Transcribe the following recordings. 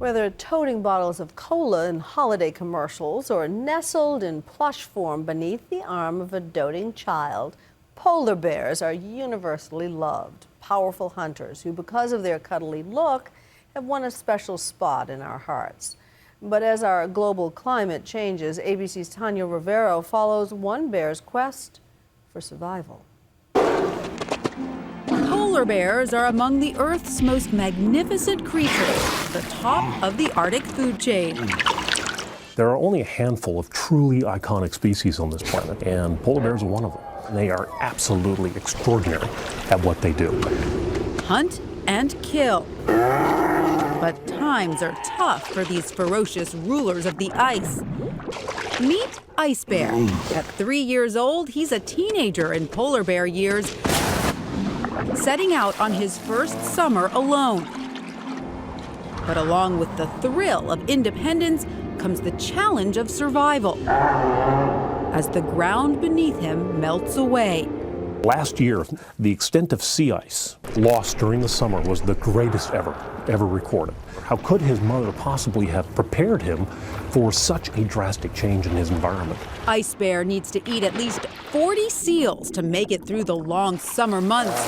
Whether toting bottles of cola in holiday commercials or nestled in plush form beneath the arm of a doting child, polar bears are universally loved, powerful hunters who, because of their cuddly look, have won a special spot in our hearts. But as our global climate changes, ABC's Tanya Rivero follows one bear's quest for survival. Polar bears are among the Earth's most magnificent creatures, the top of the Arctic food chain. There are only a handful of truly iconic species on this planet, and polar bears are one of them. They are absolutely extraordinary at what they do. Hunt and kill. But times are tough for these ferocious rulers of the ice. Meet Ice Bear. At 3 years old, he's a teenager in polar bear years, setting out on his first summer alone. But along with the thrill of independence comes the challenge of survival as the ground beneath him melts away. Last year, the extent of sea ice lost during the summer was the greatest ever recorded. How could his mother possibly have prepared him for such a drastic change in his environment? Ice Bear needs to eat at least 40 seals to make it through the long summer months,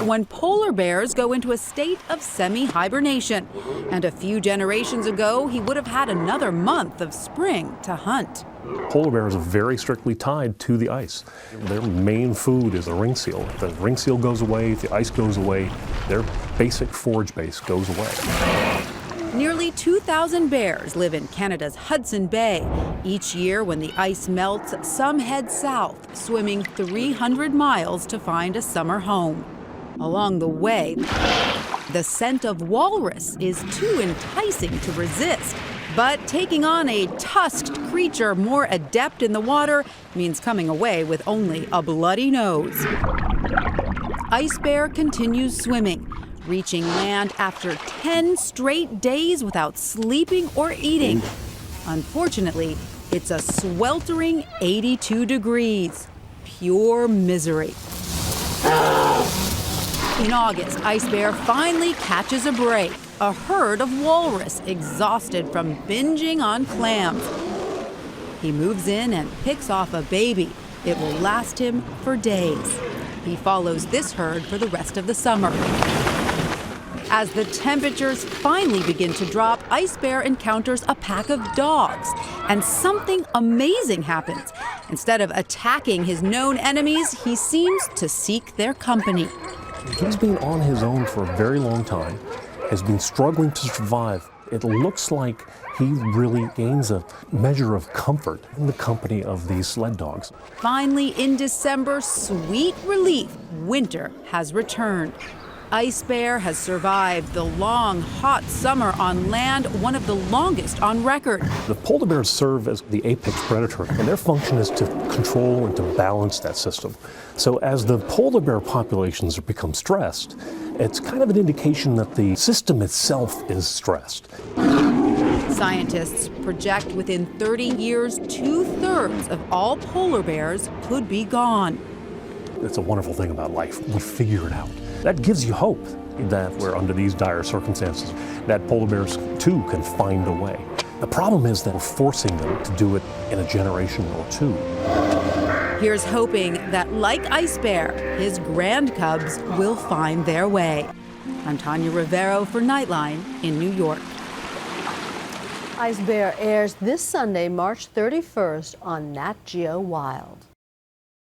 when polar bears go into a state of semi-hibernation. And a few generations ago, he would have had another month of spring to hunt. Polar bears are very strictly tied to the ice. Their main food is a ring seal. If the ring seal goes away, if the ice goes away, their basic forage base goes away. Nearly 2,000 bears live in Canada's Hudson Bay. Each year when the ice melts, some head south, swimming 300 miles to find a summer home. Along the way, the scent of walrus is too enticing to resist. But taking on a tusked creature more adept in the water means coming away with only a bloody nose. Ice Bear continues swimming, reaching land after 10 straight days without sleeping or eating. Unfortunately, it's a sweltering 82 degrees. Pure misery. In August, Ice Bear finally catches a break. A herd of walrus exhausted from binging on clams. He moves in and picks off a baby. It will last him for days. He follows this herd for the rest of the summer. As the temperatures finally begin to drop, Ice Bear encounters a pack of dogs, and something amazing happens. Instead of attacking his known enemies, he seems to seek their company. He's been on his own for a very long time, has been struggling to survive. It looks like he really gains a measure of comfort in the company of these sled dogs. Finally, in December, sweet relief, winter has returned. Ice Bear has survived the long, hot summer on land, one of the longest on record. The polar bears serve as the apex predator, and their function is to control and to balance that system. So as the polar bear populations become stressed, it's kind of an indication that the system itself is stressed. Scientists project within 30 years, 2/3 of all polar bears could be gone. It's a wonderful thing about life. We figure it out. That gives you hope that we're under these dire circumstances, that polar bears too can find a way. The problem is that we're forcing them to do it in a generation or two. Here's hoping that, like Ice Bear, his grand cubs will find their way. I'm Tanya Rivero for Nightline in New York. Ice Bear airs this Sunday, March 31st on Nat Geo Wild.